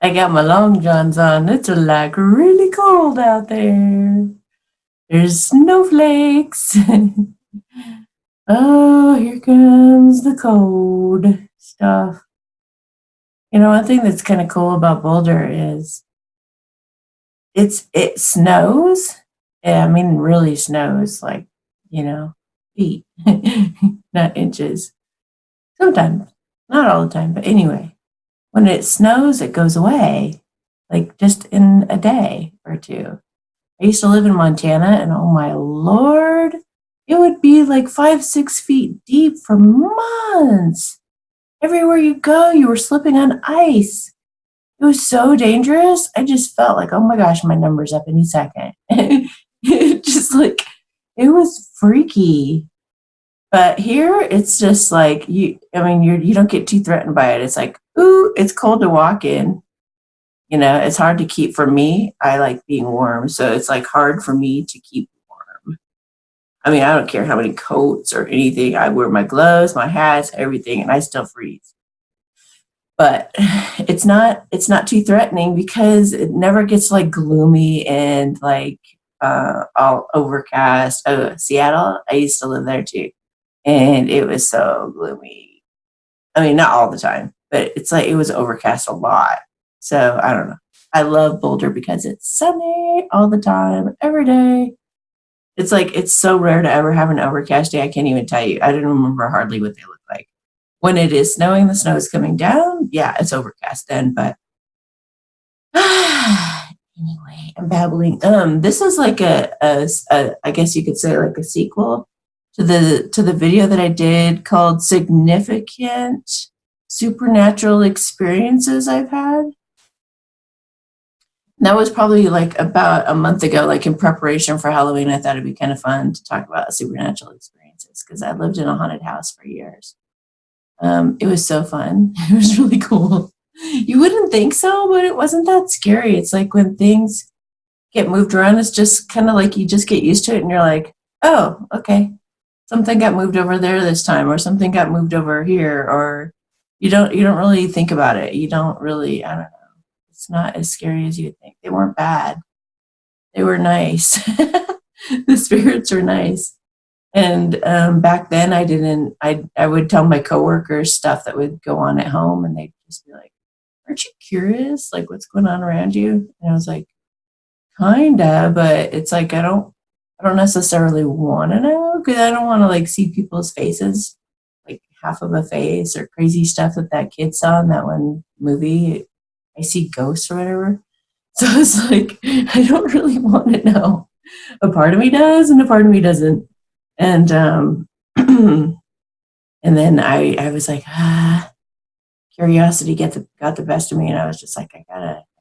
I got my long johns on. It's like really cold out there. There's snowflakes. Oh, here comes the cold stuff. You know, one thing that's kind of cool about Boulder is it snows. Yeah, I mean, really snows, like, feet, not inches. Sometimes, not all the time, but anyway, when it snows, it goes away, like just in a day or two. I used to live in Montana, and oh my Lord, it would be like 5, 6 feet deep for months. Everywhere you go, you were slipping on ice. It was so dangerous. I just felt like, oh my gosh, my number's up any second. Just like, it was freaky. But here, it's just like you don't get too threatened by it. It's like, ooh, it's cold to walk in. It's hard to keep for me. I like being warm, so it's like hard for me to keep warm. I mean, I don't care how many coats or anything. I wear my gloves, my hats, everything, and I still freeze. But it's not too threatening because it never gets like gloomy and like all overcast. Oh, Seattle, I used to live there too, and it was so gloomy. I mean, not all the time, but it's like it was overcast a lot. So I don't know. I love Boulder because it's sunny all the time, every day. It's like it's so rare to ever have an overcast day. I can't even tell you. I don't remember hardly what they look like. When it is snowing, the snow is coming down. Yeah, it's overcast then, but anyway, I'm babbling. This is like a I guess you could say like a sequel to the video that I did called Significant Supernatural Experiences I've had. That was probably like about a month ago, like in preparation for Halloween. I thought it'd be kind of fun to talk about supernatural experiences because I lived in a haunted house for years. It was so fun. It was really cool. You wouldn't think so, but it wasn't that scary. It's like when things get moved around, it's just kind of like you just get used to it and you're like, oh, okay. Something got moved over there this time, or something got moved over here, or you don't really think about it. You don't really, I don't know. It's not as scary as you would think. They weren't bad. They were nice. The spirits were nice. And back then, I didn't. I would tell my coworkers stuff that would go on at home, and they'd just be like, "Aren't you curious? Like, what's going on around you?" And I was like, "Kinda," but it's like I don't necessarily want to know because I don't want to like see people's faces, like half of a face or crazy stuff that kid saw in that one movie. I see ghosts or whatever. So it's like I don't really want to know. A part of me does, and a part of me doesn't. And and then I was like, curiosity got the best of me, and I was just like, I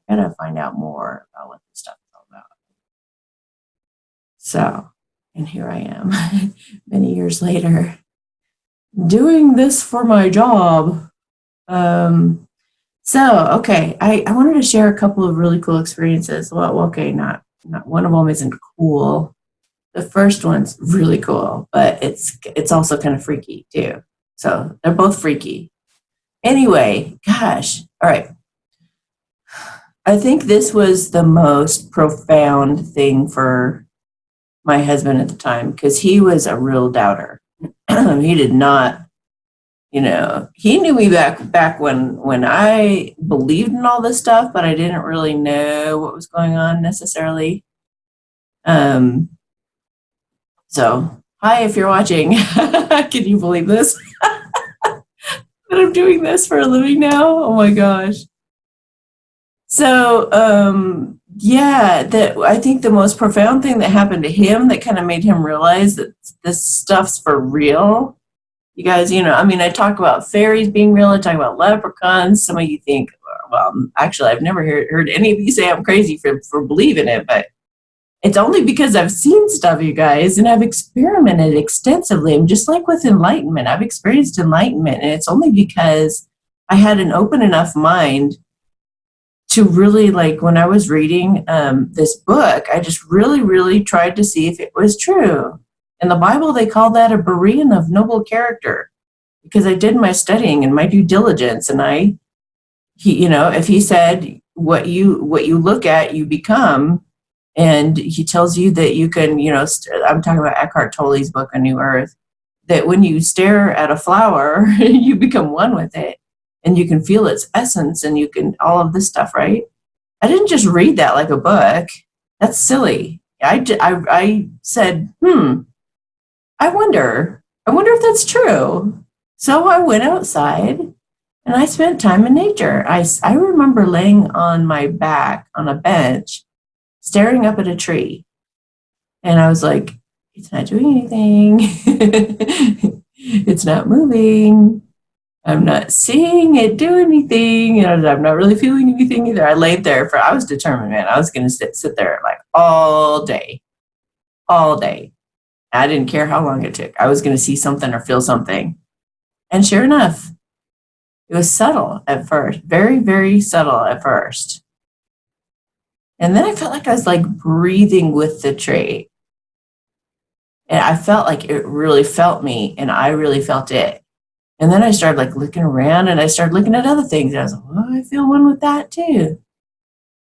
gotta find out more about what this stuff is all about. So, and here I am, many years later, doing this for my job. Um, okay, I wanted to share a couple of really cool experiences. Well, okay, not one of them isn't cool. The first one's really cool, but it's also kind of freaky too. So they're both freaky. Anyway, gosh, all right. I think this was the most profound thing for my husband at the time because he was a real doubter. He did not, he knew me back when I believed in all this stuff, but I didn't really know what was going on necessarily. Um, So, hi, if you're watching. Can you believe this? That I'm doing this for a living now? Oh my gosh. So, yeah, I think the most profound thing that happened to him that kind of made him realize that this stuff's for real. You guys, I mean, I talk about fairies being real. I talk about leprechauns. Some of you think, well, actually, I've never heard any of you say I'm crazy for believing it, but it's only because I've seen stuff, you guys, and I've experimented extensively. And just like with enlightenment, I've experienced enlightenment, and it's only because I had an open enough mind to really, like, when I was reading this book, I just really, really tried to see if it was true. In the Bible, they call that a Berean of noble character, because I did my studying and my due diligence, and if he said what you look at, you become. And he tells you that you can, I'm talking about Eckhart Tolle's book, A New Earth, that when you stare at a flower, you become one with it, and you can feel its essence, and you can all of this stuff, right? I didn't just read that like a book. That's silly. I said, I wonder if that's true. So I went outside and I spent time in nature. I remember laying on my back on a bench, staring up at a tree. And I was like, it's not doing anything. It's not moving. I'm not seeing it do anything. I'm not really feeling anything either. I laid there I was determined, man. I was going to sit there like all day. I didn't care how long it took. I was going to see something or feel something. And sure enough, it was subtle at first, very, very subtle at first. And then I felt like I was like breathing with the tree. And I felt like it really felt me, and I really felt it. And then I started like looking around, and I started looking at other things. And I was like, oh, I feel one with that too.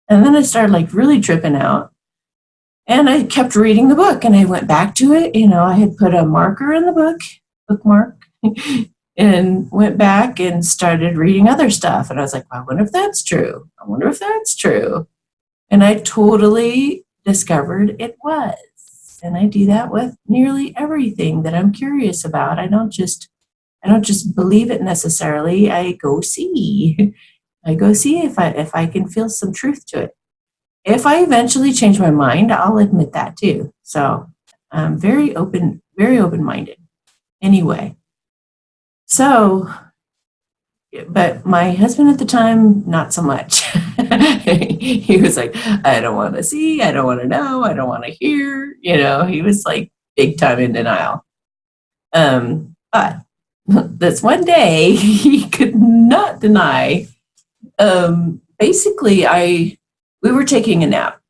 And then I started like really tripping out. And I kept reading the book, and I went back to it. I had put a marker in the book, bookmark, and went back and started reading other stuff. And I was like, well, I wonder if that's true. And I totally discovered it was. And I do that with nearly everything that I'm curious about. I don't just believe it necessarily. I go see if I can feel some truth to it. If I eventually change my mind, I'll admit that too. So I'm very open-minded. Anyway, so, but my husband at the time, not so much. He was like, I don't want to see, I don't want to know, I don't want to hear. He was like big time in denial. But this one day, he could not deny. Basically, we were taking a nap.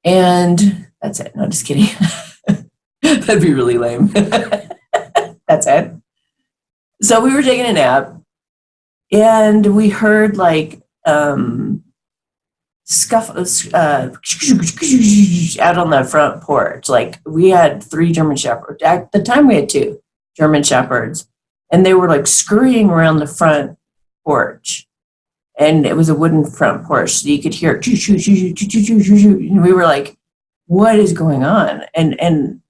And that's it. No, just kidding. That'd be really lame. That's it. So we were taking a nap, and we heard like scuffles out on the front porch. Like we had 3 German Shepherds. At the time we had 2 German Shepherds, and they were like scurrying around the front porch. And it was a wooden front porch, so you could hear it. And we were like, what is going on? And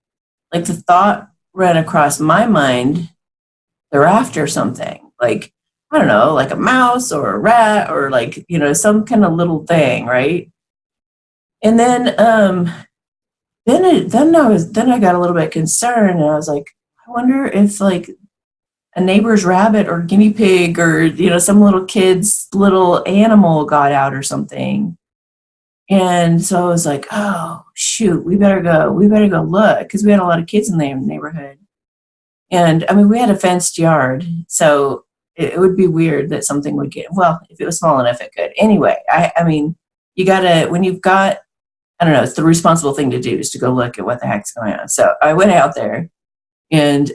like the thought ran across my mind, they're after something. Like, I don't know, like a mouse or a rat or like, some kind of little thing, right? And then I got a little bit concerned, and I was like, I wonder if like a neighbor's rabbit or guinea pig or, some little kid's little animal got out or something. And so I was like, oh, shoot, we better go look, because we had a lot of kids in the neighborhood. And I mean, we had a fenced yard, so it would be weird that something would if it was small enough, it could. Anyway, I mean, you gotta, when you've got, I don't know, it's the responsible thing to do is to go look at what the heck's going on. So I went out there, and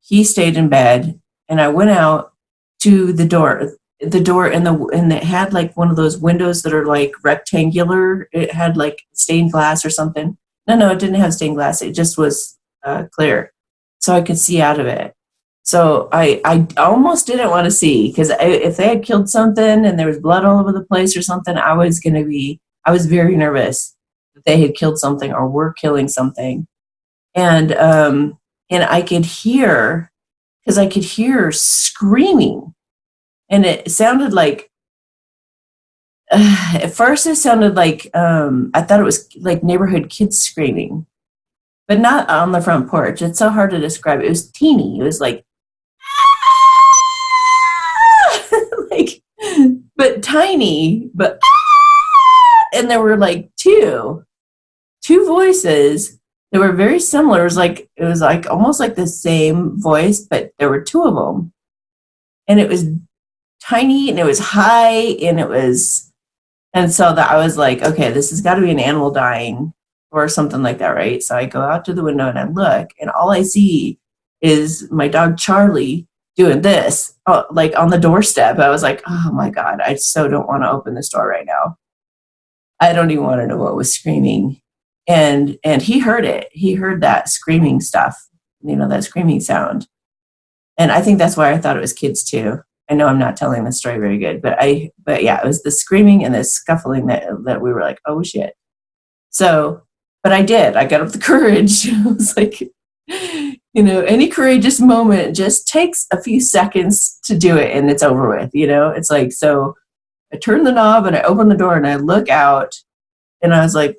he stayed in bed, and I went out to the door, and it had like one of those windows that are like rectangular. It had like stained glass or something. No, it didn't have stained glass. It just was clear, so I could see out of it. So I almost didn't want to see, because if they had killed something and there was blood all over the place or something, I was very nervous that they had killed something or were killing something. And I could hear, because I could hear screaming, and it sounded like, at first it sounded like, I thought it was like neighborhood kids screaming, but not on the front porch. It's so hard to describe. It was teeny. It was like, like, but tiny, but, and there were like two voices. They were very similar. It was like almost like the same voice, but there were 2 of them. And it was tiny, and it was high, and so that I was like, okay, this has got to be an animal dying or something like that, right? So I go out to the window and I look, and all I see is my dog Charlie doing this, like on the doorstep. I was like, oh my God, I so don't want to open this door right now. I don't even want to know what was screaming. And he heard it. He heard that screaming stuff, that screaming sound. And I think that's why I thought it was kids too. I know I'm not telling the story very good, but yeah, it was the screaming and the scuffling that we were like, oh shit. So, but I got up the courage. I was like, any courageous moment just takes a few seconds to do it and it's over with, it's like, so I turn the knob and I open the door and I look out and I was like,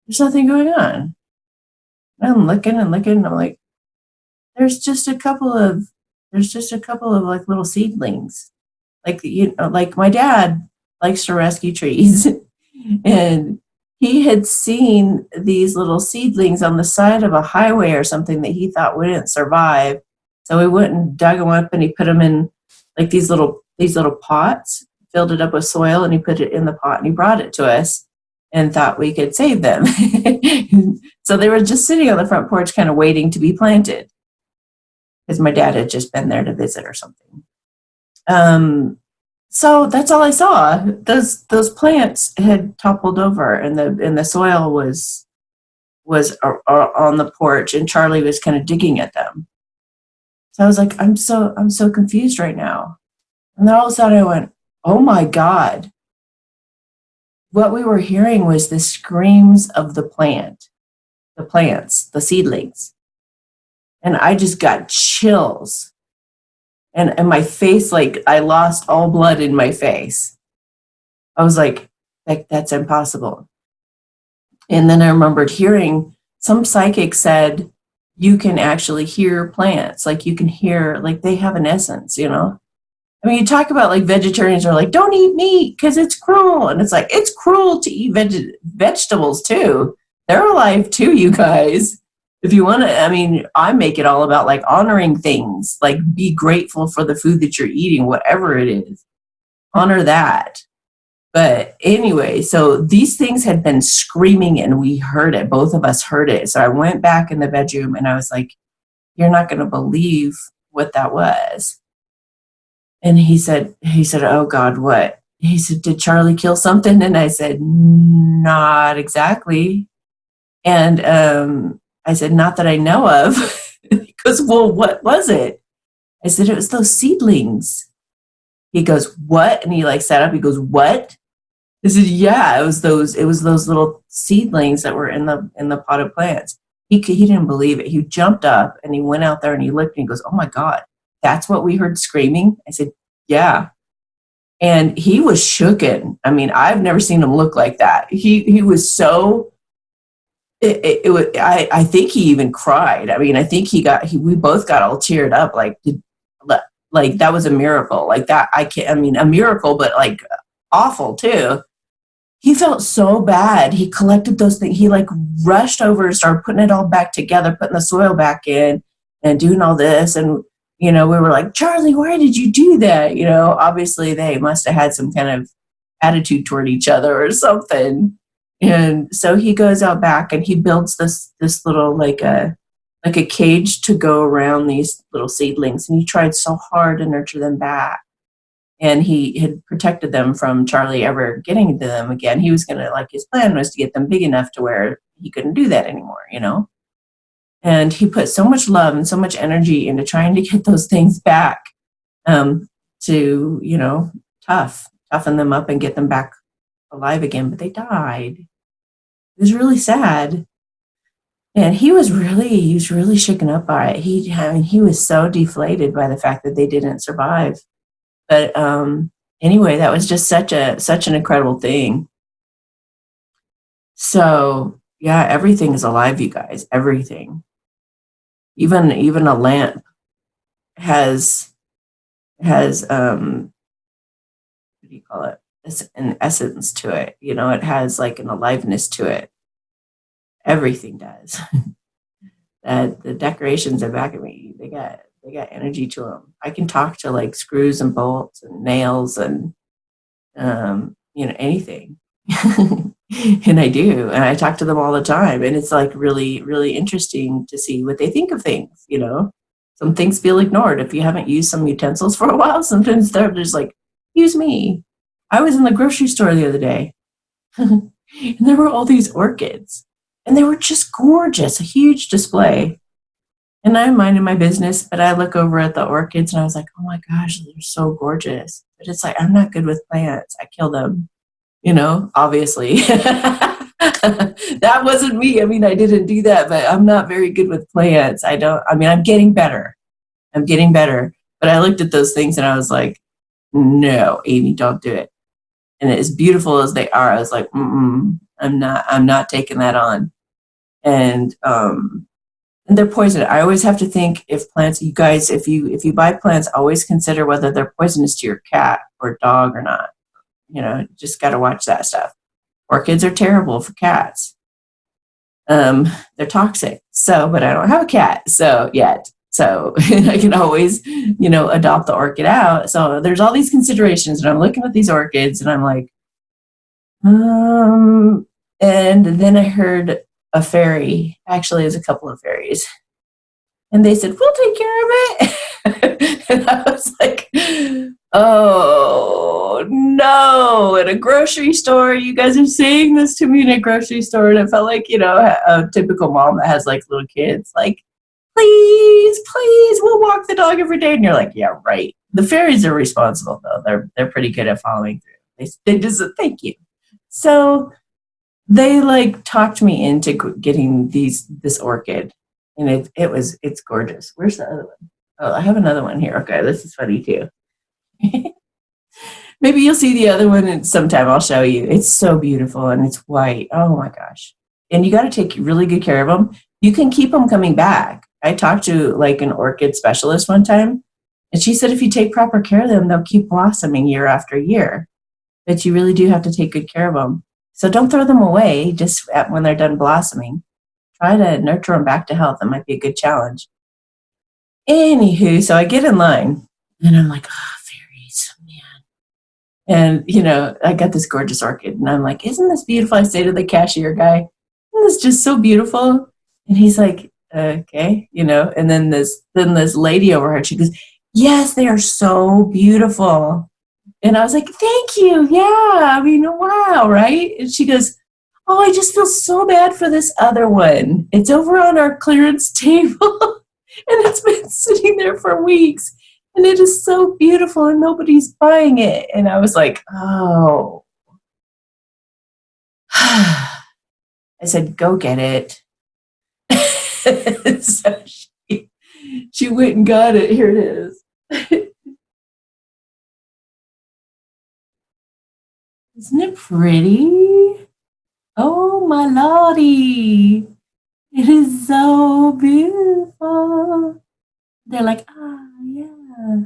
there's nothing going on. And I'm looking and looking and I'm like, there's just a couple of like little seedlings. Like, like my dad likes to rescue trees and he had seen these little seedlings on the side of a highway or something that he thought wouldn't survive. So he went and dug them up and he put them in like these little pots, filled it up with soil, and he put it in the pot and he brought it to us and thought we could save them. So they were just sitting on the front porch kind of waiting to be planted because my dad had just been there to visit or something. So that's all I saw. Those plants had toppled over, and the soil was on the porch, and Charlie was kind of digging at them. So I was like, I'm so confused right now. And then all of a sudden I went, oh my God. What we were hearing was the screams of the plants, the seedlings. And I just got chills. And my face, like I lost all blood in my face. I was like, that's impossible. And then I remembered hearing some psychic said, you can actually hear plants. Like you can hear, like they have an essence, I mean, you talk about like vegetarians are like, don't eat meat because it's cruel. And it's like, it's cruel to eat vegetables too. They're alive too, you guys. If you want to, I mean, I make it all about like honoring things, like be grateful for the food that you're eating, whatever it is. Honor that. But anyway, so these things had been screaming and we heard it. Both of us heard it. So I went back in the bedroom and I was like, you're not going to believe what that was. And he said, oh God, what? He said, did Charlie kill something? And I said, not exactly. And I said, not that I know of. He goes, well, what was it? I said, it was those seedlings. He goes, what? And he like sat up. He goes, what? I said, yeah, it was those little seedlings that were in the potted plants. He didn't believe it. He jumped up and he went out there and he looked and he goes, oh my God, that's what we heard screaming? I said, yeah. And he was shooken. I mean, I've never seen him look like that. He was so, I think he even cried. I mean, I think we both got all teared up. Like that was a miracle. Like that, a miracle, but like awful too. He felt so bad. He collected those things. He like rushed over and started putting it all back together, putting the soil back in and doing all this. And, we were like, Charlie, why did you do that? Obviously they must have had some kind of attitude toward each other or something. And so he goes out back and he builds this little like a cage to go around these little seedlings. And he tried so hard to nurture them back. And he had protected them from Charlie ever getting to them again. He was going to, his plan was to get them big enough to where he couldn't do that anymore, And he put so much love and so much energy into trying to get those things back to, toughen them up and get them back alive again. But they died. It was really sad. And he was really shaken up by it. He was so deflated by the fact that they didn't survive. But anyway, that was just such an incredible thing. So yeah, everything is alive, you guys. Everything, even a lamp has what do you call it? It's an essence to it. It has like an aliveness to it. Everything does. That the decorations are back at me. They got energy to them. I can talk to like screws and bolts and nails and, anything. And I do. And I talk to them all the time. And it's like really, really interesting to see what they think of things, some things feel ignored. If you haven't used some utensils for a while, sometimes they're just like, use me. I was in the grocery store the other day and there were all these orchids and they were just gorgeous, a huge display. And I'm minding my business, but I look over at the orchids and I was like, oh my gosh, they're so gorgeous. But it's like, I'm not good with plants. I kill them, obviously. That wasn't me. I mean, I didn't do that, but I'm not very good with plants. I'm getting better. But I looked at those things and I was like, no, Amy, don't do it. And as beautiful as they are, I was like, I'm not taking that on. And they're poisonous. I always have to think if plants, you guys, if you buy plants, always consider whether they're poisonous to your cat or dog or not. Just got to watch that stuff. Orchids are terrible for cats. They're toxic. But I don't have a cat yet. So I can always, adopt the orchid out. So there's all these considerations, and I'm looking at these orchids, and I'm like, and then I heard a fairy. Actually, there's a couple of fairies, and they said, "We'll take care of it." And I was like, "Oh no!" At a grocery store, you guys are saying this to me in a grocery store, and it felt like a typical mom that has like little kids, like, please, we'll walk the dog every day. And you're like, yeah, right. The fairies are responsible, though. They're pretty good at following through. They just said, thank you. So they like talked me into getting this orchid. And it's gorgeous. Where's the other one? Oh, I have another one here. Okay, this is funny too. Maybe you'll see the other one and sometime I'll show you. It's so beautiful and it's white. Oh my gosh. And you got to take really good care of them. You can keep them coming back. I talked to like an orchid specialist one time, and she said if you take proper care of them, they'll keep blossoming year after year. But you really do have to take good care of them. So don't throw them away just when they're done blossoming. Try to nurture them back to health. That might be a good challenge. Anywho, so I get in line, and I'm like, oh, fairies, man. And, I got this gorgeous orchid, and I'm like, isn't this beautiful? I say to the cashier guy, isn't this just so beautiful? And he's like, okay, and then this lady overheard, she goes, yes, they are so beautiful. And I was like, thank you. Yeah. I mean, wow. Right. And she goes, oh, I just feel so bad for this other one. It's over on our clearance table and it's been sitting there for weeks and it is so beautiful and nobody's buying it. And I was like, oh, I said, go get it. So she went and got it. Here it is. Isn't it pretty? Oh my lordy. It is so beautiful. They're like, yeah.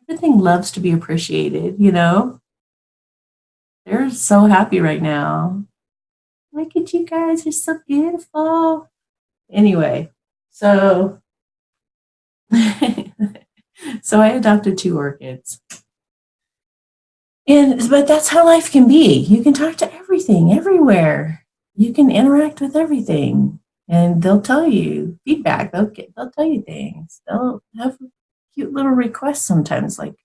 Everything loves to be appreciated, They're so happy right now. Look at you guys, you're so beautiful. Anyway, so I adopted 2 orchids. But that's how life can be. You can talk to everything, everywhere. You can interact with everything, and they'll tell you feedback. They'll tell you things. They'll have cute little requests sometimes, like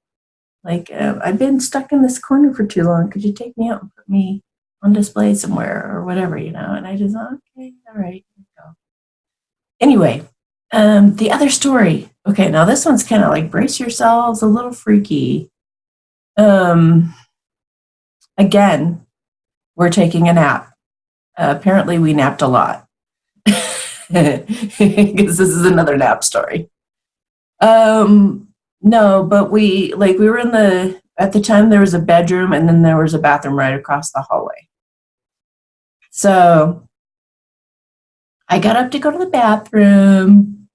I've been stuck in this corner for too long. Could you take me out and put me on display somewhere or whatever, And I just okay, all right, here we go. Anyway, the other story. Okay, now this one's kind of like brace yourselves, a little freaky. Again, we're taking a nap. Apparently we napped a lot. Because this is another nap story. No, but we were at the time there was a bedroom and then there was a bathroom right across the hallway. So I got up to go to the bathroom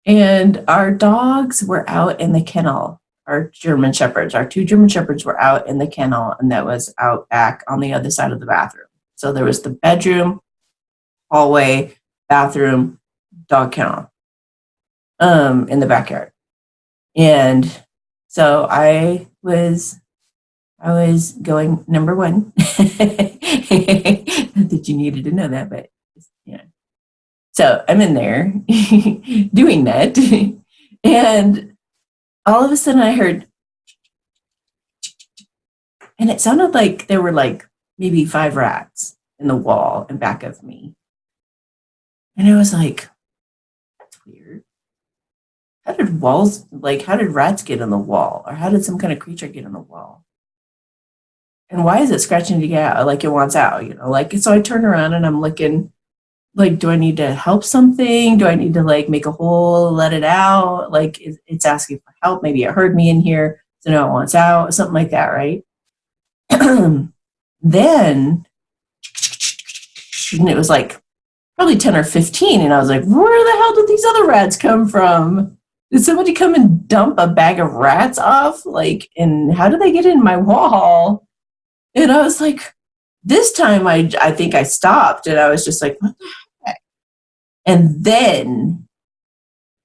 and our dogs were out in the kennel. Our 2 German Shepherds were out in the kennel, and that was out back on the other side of the bathroom. So there was the bedroom, hallway, bathroom, dog kennel, in the backyard. And so I was going number 1. Not that you needed to know that, but yeah. So I'm in there doing that. And all of a sudden I heard, and it sounded like there were like maybe 5 rats in the wall in back of me. And I was like, that's weird. How did rats get in the wall? Or how did some kind of creature get in the wall? And why is it scratching to get out? Like it wants out, like, so I turn around and I'm looking, like, do I need to help something? Do I need to like make a hole, let it out? Like it's asking for help. Maybe it heard me in here. So now it wants out, something like that, right? Then, and it was like probably 10 or 15. And I was like, where the hell did these other rats come from? Did somebody come and dump a bag of rats off? Like, and how did they get in my wall? And I was like, this time I think I stopped and I was just like, what the heck? And then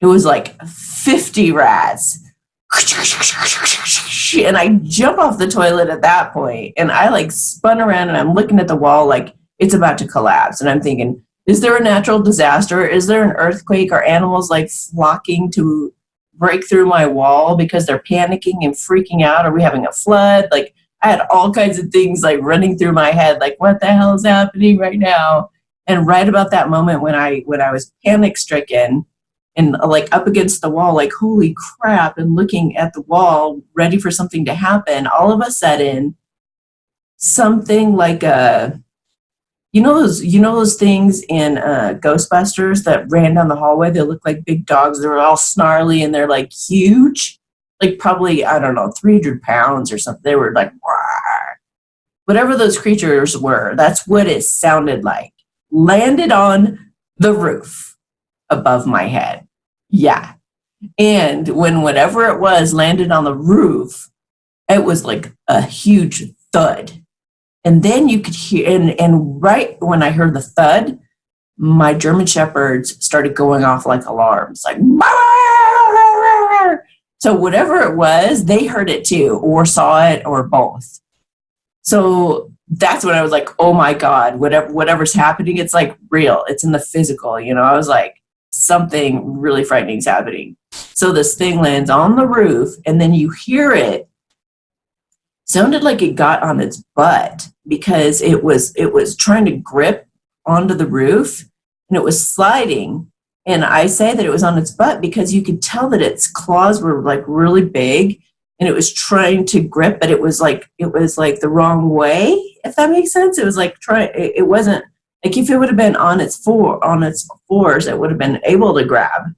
it was like 50 rats. And I jump off the toilet at that point, and I like spun around and I'm looking at the wall like it's about to collapse. And I'm thinking, is there a natural disaster? Is there an earthquake? Are animals like flocking to break through my wall because they're panicking and freaking out? Are we having a flood? Like I had all kinds of things like running through my head, like what the hell is happening right now? And right about that moment when I was panic stricken and like up against the wall, like holy crap, and looking at the wall, ready for something to happen, all of a sudden, something like those things in Ghostbusters that ran down the hallway. They look like big dogs. They're all snarly and they're like huge, like probably, I don't know, 300 pounds or something. They were like, Wah. Whatever those creatures were, that's what it sounded like. Landed on the roof above my head. Yeah. And when whatever it was landed on the roof, it was like a huge thud. And then you could hear, and right when I heard the thud, my German Shepherds started going off like alarms, like, Bark! So whatever it was, they heard it too, or saw it, or both. So that's when I was like, oh my God, whatever's happening, it's like real. It's in the physical, I was like, something really frightening is happening. So this thing lands on the roof, and then you hear it. Sounded like it got on its butt because it was trying to grip onto the roof, and it was sliding. And I say that it was on its butt because you could tell that its claws were like really big, and it was trying to grip, but it was like the wrong way, if that makes sense. It was like it wasn't like, if it would have been on its fours, it would have been able to grab,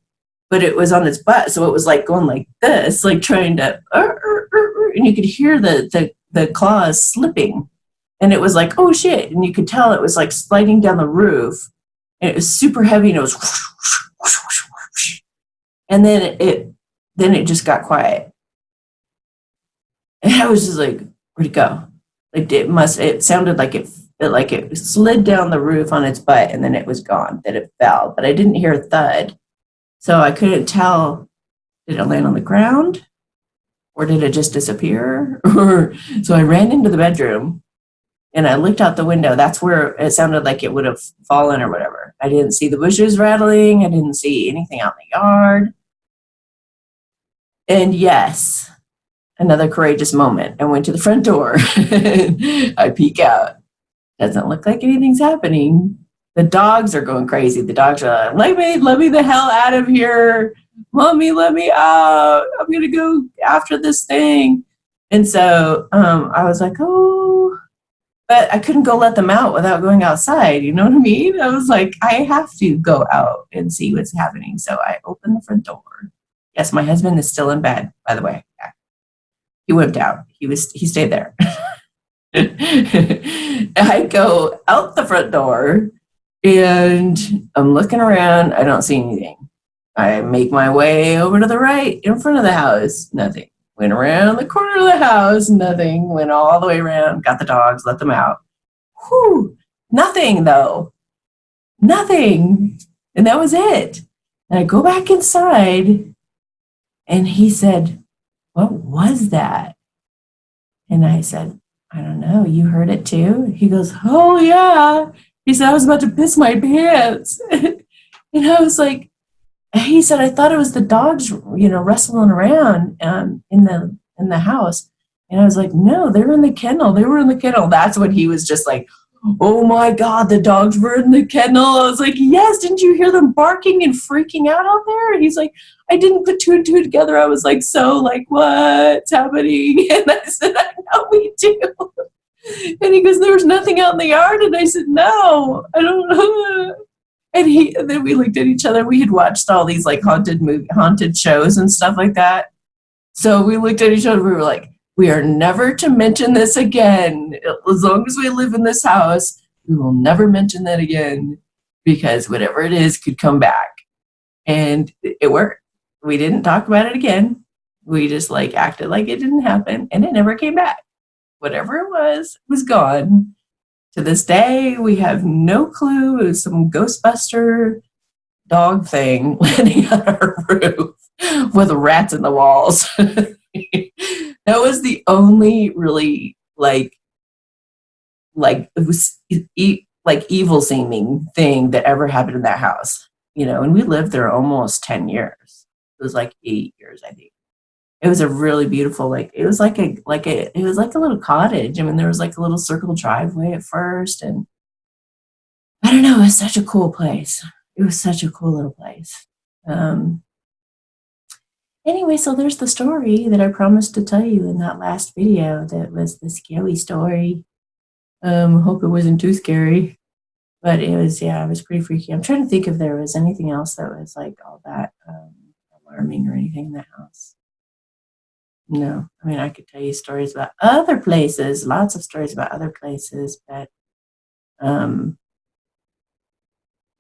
but it was on its butt, so it was like going like this, like trying to, and you could hear the claws slipping, and it was like, oh shit, and you could tell it was like sliding down the roof, and it was super heavy, and it was, and then it just got quiet, and I was just like, where'd it go? Like it sounded like it slid down the roof on its butt, and then it was gone, that it fell, but I didn't hear a thud. So I couldn't tell, did it land on the ground or did it just disappear? So I ran into the bedroom and I looked out the window. That's where it sounded like it would have fallen or whatever. I didn't see the bushes rattling. I didn't see anything out in the yard. And yes, another courageous moment. I went to the front door. I peek out. Doesn't look like anything's happening. The dogs are going crazy. The dogs are like, let me the hell out of here. Mommy, let me out. I'm going to go after this thing. And so I was like, oh, but I couldn't go let them out without going outside. You know what I mean? I was like, I have to go out and see what's happening. So I opened the front door. Yes, my husband is still in bed, by the way. He wimped out. He stayed there. I go out the front door and I'm looking around. I don't see anything. I make my way over to the right in front of the house. Nothing. Went around the corner of the house. Nothing. Went all the way around. Got the dogs. Let them out. Whew. Nothing, though. Nothing. And that was it. And I go back inside and he said, what was that? And I said, I don't know. You heard it too? He goes, oh, yeah. He said, I was about to piss my pants. And I was like, he said, I thought it was the dogs, wrestling around in the house. And I was like, no, they were in the kennel. They were in the kennel. That's when he was just like, oh my God, the dogs were in the kennel. I was like, yes, didn't you hear them barking and freaking out there? And he's like, I didn't put two and two together. I was like, so like, what's happening? And I said, I know we do. And he goes, there was nothing out in the yard. And I said, no, I don't know. And then we looked at each other. We had watched all these like haunted shows and stuff like that. So we looked at each other. We were like, we are never to mention this again. As long as we live in this house, we will never mention that again, because whatever it is could come back. And it worked. We didn't talk about it again. We just like acted like it didn't happen, and it never came back. Whatever it was gone. To this day, we have no clue. It was some Ghostbuster dog thing landing on our roof with rats in the walls. That was the only really like it was like evil seeming thing that ever happened in that house, and we lived there almost 10 years. It was like 8 years, I think. It was a really beautiful, it was like a little cottage. I mean, there was like a little circle driveway at first, and I don't know, it was such a cool place. It was such a cool little place. Anyway, so there's the story that I promised to tell you in that last video. That was the scary story. Hope it wasn't too scary, but it was pretty freaky. I'm trying to think if there was anything else that was like all that alarming or anything in the house. No, I mean, I could tell you stories about other places, lots of stories about other places, but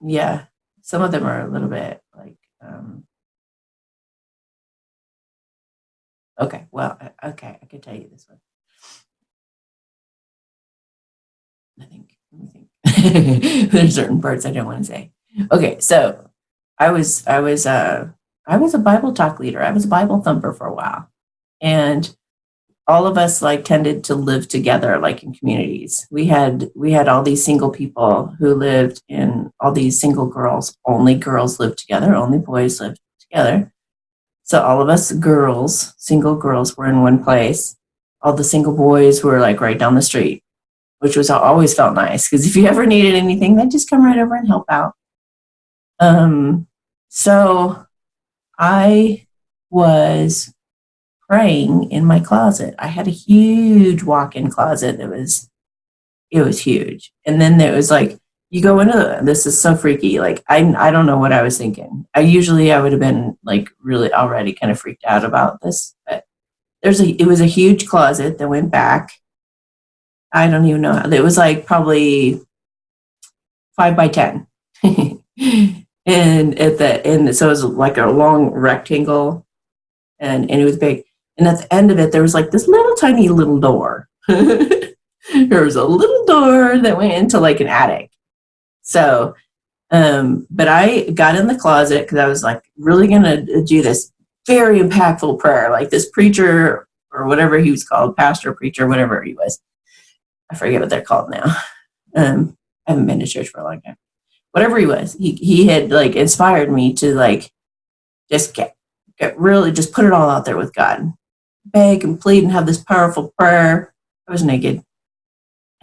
yeah, some of them are a little bit like, okay, well, okay, I could tell you this one. Let me think. There's certain parts I don't want to say. Okay, so I was a Bible talk leader. I was a Bible thumper for a while, and all of us like tended to live together, like in communities. We had all these single people who lived in all these single girls. Only girls lived together. Only boys lived together. So all of us girls, single girls, were in one place. All the single boys were like right down the street, which was always felt nice, because if you ever needed anything, they'd just come right over and help out. So I was praying in my closet. I had a huge walk-in closet it was huge. And then there was like, you go into this is so freaky. Like, I don't know what I was thinking. I would have been like really already kind of freaked out about this, but it was a huge closet that went back. I don't even know. It was like probably 5 by 10. And so it was like a long rectangle, and it was big. And at the end of it, there was like this little tiny little door. There was a little door that went into like an attic. So, but I got in the closet because I was like really going to do this very impactful prayer. Like this preacher or whatever he was called, pastor, preacher, whatever he was. I forget what they're called now. I haven't been to church for a long time. Whatever he was, he had like inspired me to like just get really just put it all out there with God, beg and plead and have this powerful prayer. I was naked,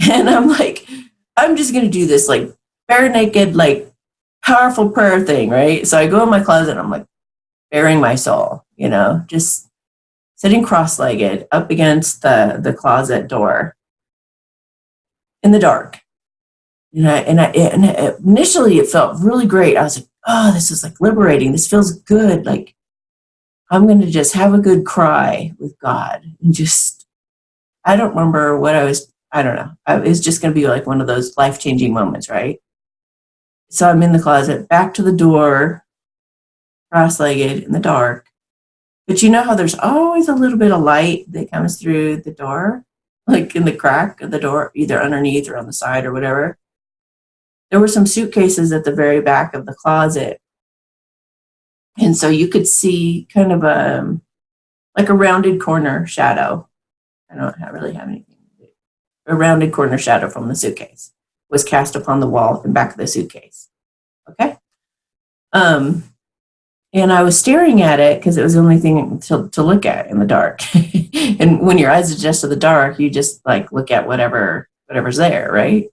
and I'm like, I'm just gonna do this like bare naked, like powerful prayer thing, right? So I go in my closet and I'm like bearing my soul, just sitting cross-legged up against the closet door in the dark. And initially it felt really great. I was like, oh, this is like liberating. This feels good. Like I'm going to just have a good cry with God and just, I don't remember what I don't know. It was just going to be like one of those life-changing moments, right? So I'm in the closet, back to the door, cross-legged in the dark. But you know how there's always a little bit of light that comes through the door, like in the crack of the door, either underneath or on the side or whatever. There were some suitcases at the very back of the closet. And so you could see kind of like a rounded corner shadow. I don't really have anything. A rounded corner shadow from the suitcase was cast upon the wall in back of the suitcase. Okay. Um, and I was staring at it because it was the only thing to look at in the dark. And when your eyes adjust to the dark, you just like look at whatever's there, right?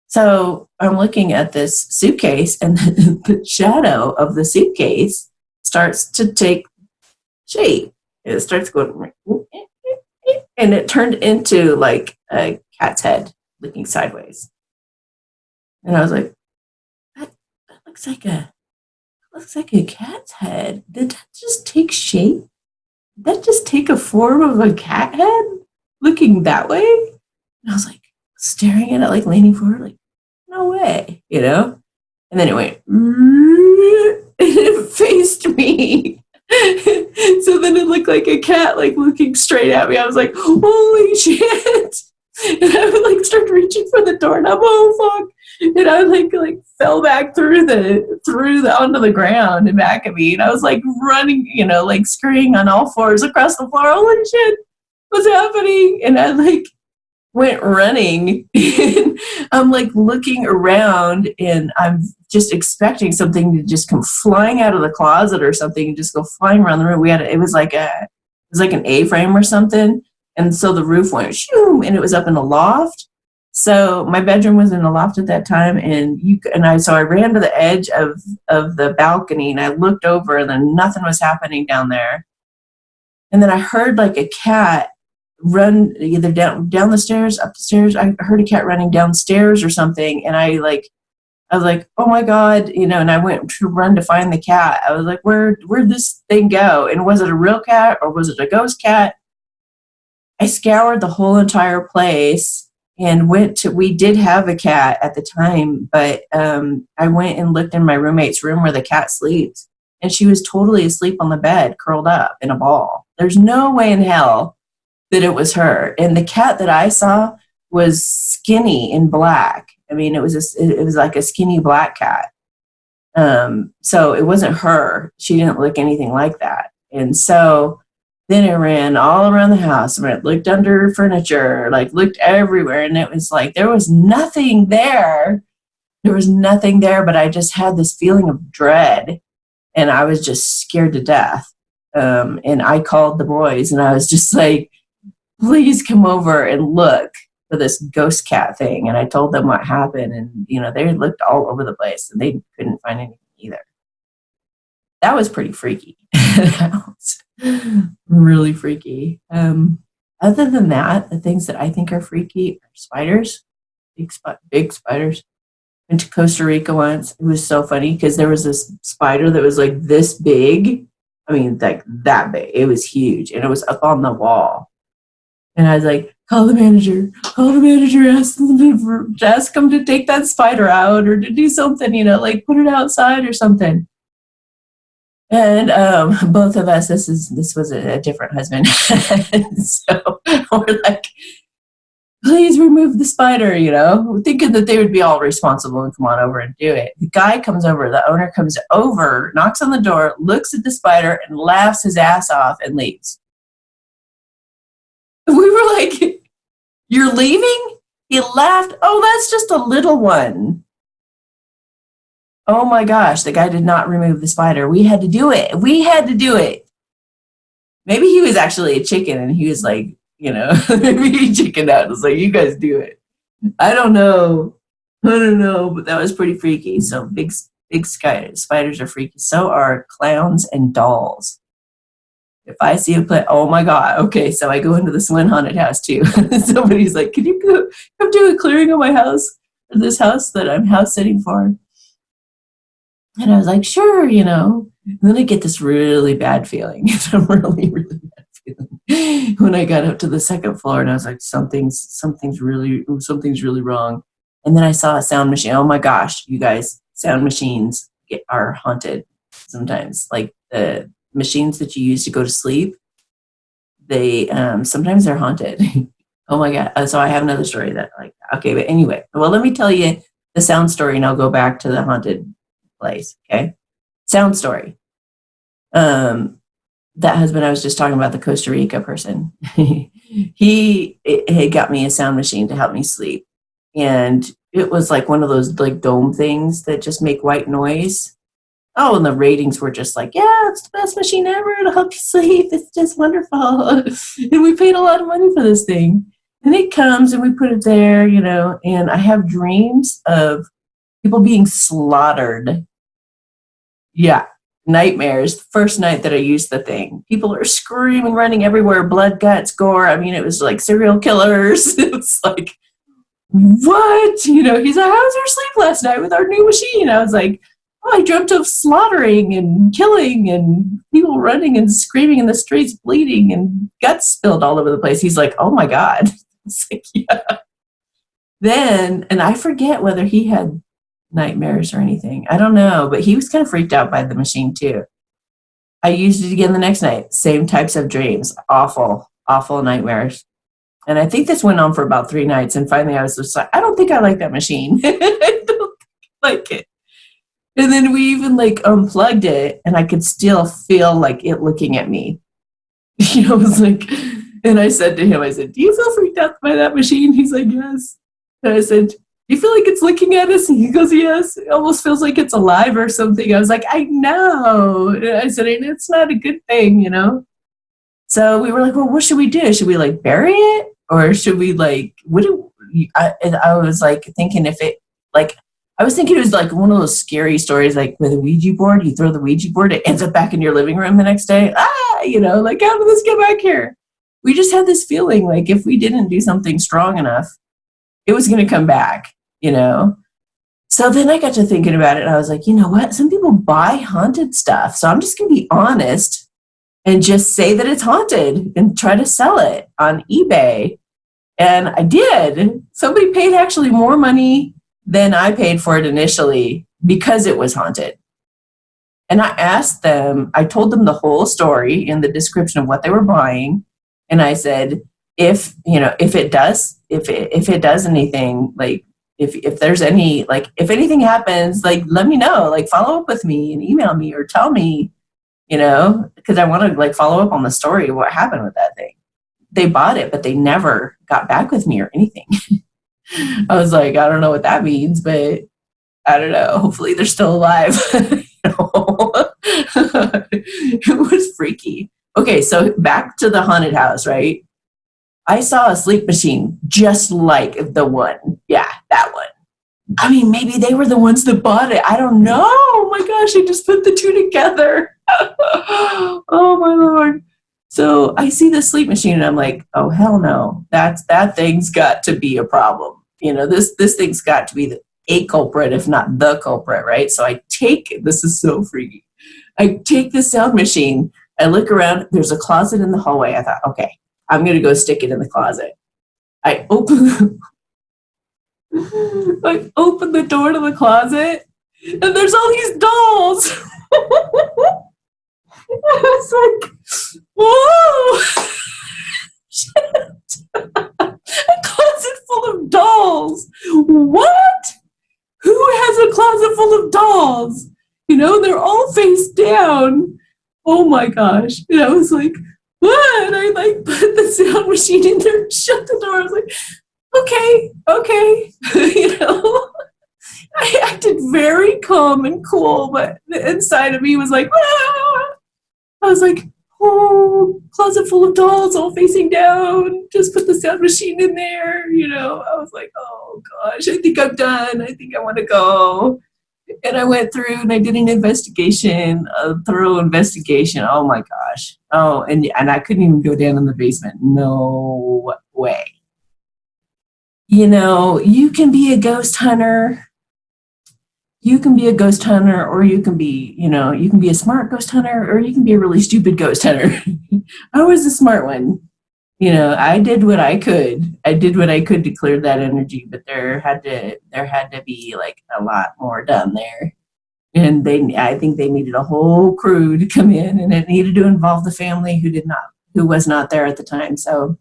So I'm looking at this suitcase, and the shadow of the suitcase starts to take shape. It starts going, and it turned into like a cat's head looking sideways. And I was like, that looks like a cat's head. Did that just take shape? Did that just take a form of a cat head looking that way? And I was like staring at it, like leaning forward, like, no way, you know? And then it went, and it faced me. So then it looked like a cat, like looking straight at me. I was like, holy shit. And I would like start reaching for the doorknob. Oh fuck. And I like fell back through the onto the ground and back at me. And I was like running, you know, like screaming on all fours across the floor. Holy shit, what's happening? And I like went running. And I'm like looking around, and I'm just expecting something to just come flying out of the closet or something and just go flying around the room. It was like an A-frame or something. And so the roof went shoom, and it was up in a loft. So my bedroom was in a loft at that time, so I ran to the edge of the balcony, and I looked over, and then nothing was happening down there. And then I heard like a cat run either down the stairs, up the stairs. I heard a cat running downstairs or something, and I was like, oh my God, you know, and I went to run to find the cat. I was like, where'd this thing go? And was it a real cat or was it a ghost cat? I scoured the whole entire place and we did have a cat at the time, but I went and looked in my roommate's room where the cat sleeps, and she was totally asleep on the bed, curled up in a ball. There's no way in hell that it was her. And the cat that I saw was skinny and black. I mean, it was like a skinny black cat. So it wasn't her. She didn't look anything like that. And so then I ran all around the house. I looked under furniture, like looked everywhere. And it was like, there was nothing there. There was nothing there, but I just had this feeling of dread, and I was just scared to death. And I called the boys, and I was just like, please come over and look for this ghost cat thing. And I told them what happened, and, you know, they looked all over the place and they couldn't find anything either. That was pretty freaky. That was really freaky. Other than that, the things that I think are freaky are spiders, big spiders. Went to Costa Rica once. It was so funny because there was this spider that was like this big. I mean, like that big. It was huge, and it was up on the wall. And I was like, call the manager, ask him to take that spider out or to do something, you know, like put it outside or something. And both of us, this was a different husband. So we're like, please remove the spider, you know, thinking that they would be all responsible and come on over and do it. The guy comes over, the owner comes over, knocks on the door, looks at the spider, and laughs his ass off and leaves. We were like, you're leaving? He laughed. Oh, that's just a little one. Oh my gosh, the guy did not remove the spider. We had to do it. Maybe he was actually a chicken, and he was like, you know, maybe he chickened out. It was like, you guys do it. I don't know, but that was pretty freaky. So big spiders are freaky. So are clowns and dolls. If I see a play, oh my God. Okay, so I go into this one haunted house too. Somebody's like, can you come do a clearing of my house, or this house that I'm house sitting for? And I was like, sure, you know. And then I get this really bad feeling. It's a really, really bad feeling. When I got up to the second floor, and I was like, something's really wrong. And then I saw a sound machine. Oh my gosh, you guys, sound machines are haunted sometimes. Like the machines that you use to go to sleep, they sometimes they're haunted. Oh my God. So I have another story that like, okay, but anyway, well, let me tell you the sound story, and I'll go back to the haunted place. Okay. Sound story. That husband I was just talking about, the Costa Rica person, he got me a sound machine to help me sleep. And it was like one of those like dome things that just make white noise. Oh, and the ratings were just like, yeah, it's the best machine ever to help you sleep. It's just wonderful. And we paid a lot of money for this thing. And it comes and we put it there, you know, and I have dreams of people being slaughtered. Yeah, nightmares. The first night that I used the thing, people are screaming, running everywhere, blood, guts, gore. I mean, it was like serial killers. It was like, what? You know, he's like, how was your sleep last night with our new machine? I was like, oh, I dreamt of slaughtering and killing and people running and screaming in the streets, bleeding and guts spilled all over the place. He's like, oh my God. It's like, yeah. Then, and I forget whether he had nightmares or anything. I don't know, but he was kind of freaked out by the machine too. I used it again the next night. Same types of dreams. Awful, awful nightmares. And I think this went on for about 3 nights. And finally I was just like, I don't think I like that machine. I don't like it. And then we even like unplugged it and I could still feel like it looking at me. You know, it was like, and I said to him, I said, do you feel freaked out by that machine? He's like, yes. And I said, do you feel like it's looking at us? And he goes, yes. It almost feels like it's alive or something. I was like, I know. And I said, and it's not a good thing, you know? So we were like, well, what should we do? Should we like bury it? Or should we like, what do I was like thinking if it, like, I was thinking it was like one of those scary stories, like with a Ouija board, you throw the Ouija board, it ends up back in your living room the next day. You know, like, how did this get back here? We just had this feeling like if we didn't do something strong enough, it was going to come back, you know? So then I got to thinking about it and I was like, you know what? Some people buy haunted stuff. So I'm just going to be honest and just say that it's haunted and try to sell it on eBay. And I did. Somebody paid actually more money than I paid for it initially because it was haunted. And I asked them, I told them the whole story in the description of what they were buying. And I said, if it does anything, like if there's any, like if anything happens, like let me know, like follow up with me and email me or tell me, you know, because I want to like follow up on the story of what happened with that thing. They bought it, but they never got back with me or anything. I was like, I don't know what that means, but I don't know. Hopefully they're still alive. It was freaky. Okay, so back to the haunted house, right? I saw a sleep machine just like the one. Yeah, that one. I mean, maybe they were the ones that bought it. I don't know. Oh my gosh, I just put the two together. Oh my Lord. So I see the sleep machine and I'm like, oh hell no. That thing's got to be a problem. You know, this thing's got to be a culprit, if not the culprit, right? So I take, this is so freaky. I take the sound machine, I look around, there's a closet in the hallway. I thought, okay, I'm going to go stick it in the closet. I open the door to the closet, and there's all these dolls. I was like, whoa! Shit. A closet full of dolls. What? Who has a closet full of dolls? You know, they're all face down. Oh my gosh. And I was like, what? And I like put the sound machine in there and shut the door. I was like, okay. You know, I acted very calm and cool, but the inside of me was like, ah! I was like, oh, closet full of dolls all facing down. Just put the sound machine in there. You know, I was like, oh gosh, I think I'm done. I think I want to go. And I went through and I did an investigation, a thorough investigation. Oh my gosh. Oh, and I couldn't even go down in the basement. No way. You know, you can be a ghost hunter. You can be a ghost hunter, or you can be, you know, you can be a smart ghost hunter, or you can be a really stupid ghost hunter. I was a smart one. You know, I did what I could. I did what I could to clear that energy, but there had to be like a lot more done there. And I think they needed a whole crew to come in, and it needed to involve the family who was not there at the time. So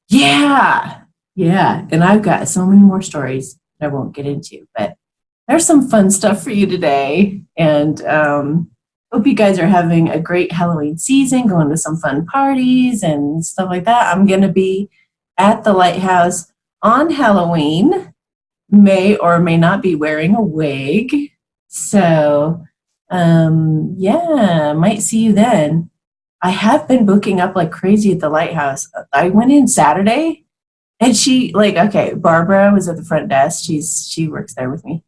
yeah. And I've got so many more stories that I won't get into, but there's some fun stuff for you today. And hope you guys are having a great Halloween season, going to some fun parties and stuff like that. I'm going to be at the Lighthouse on Halloween, may or may not be wearing a wig. So, yeah, might see you then. I have been booking up like crazy at the Lighthouse. I went in Saturday and she like, okay, Barbara was at the front desk. She works there with me.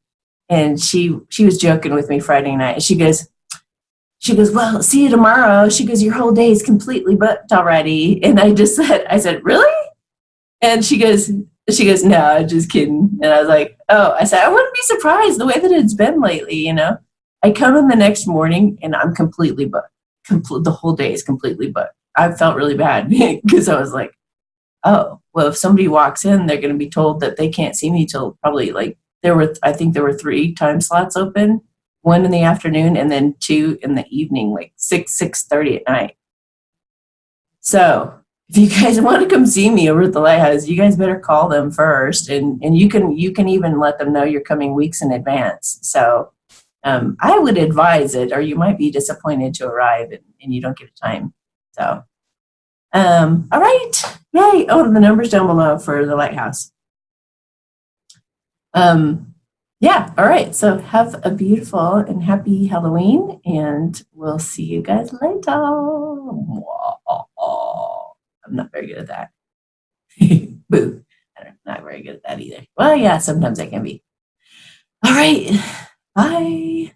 And she was joking with me Friday night. She goes, well, see you tomorrow. She goes, your whole day is completely booked already. And I said, really? And she goes, no, just kidding. And I was like, oh, I said, I wouldn't be surprised the way that it's been lately, you know. I come in the next morning and I'm completely booked. The whole day is completely booked. I felt really bad because I was like, oh, well, if somebody walks in, they're going to be told that they can't see me till probably like I think there were 3 time slots open, 1 in the afternoon and then 2 in the evening, like 6:30 at night. So if you guys want to come see me over at the Lighthouse, you guys better call them first, and you can even let them know you're coming weeks in advance. So I would advise it, or you might be disappointed to arrive and you don't get a time. So all right, yay! Oh, the number's down below for the Lighthouse. Yeah, all right. So have a beautiful and happy Halloween, and we'll see you guys later. I'm not very good at that. Boo. I'm not very good at that either. Well, yeah, sometimes I can be. All right. Bye.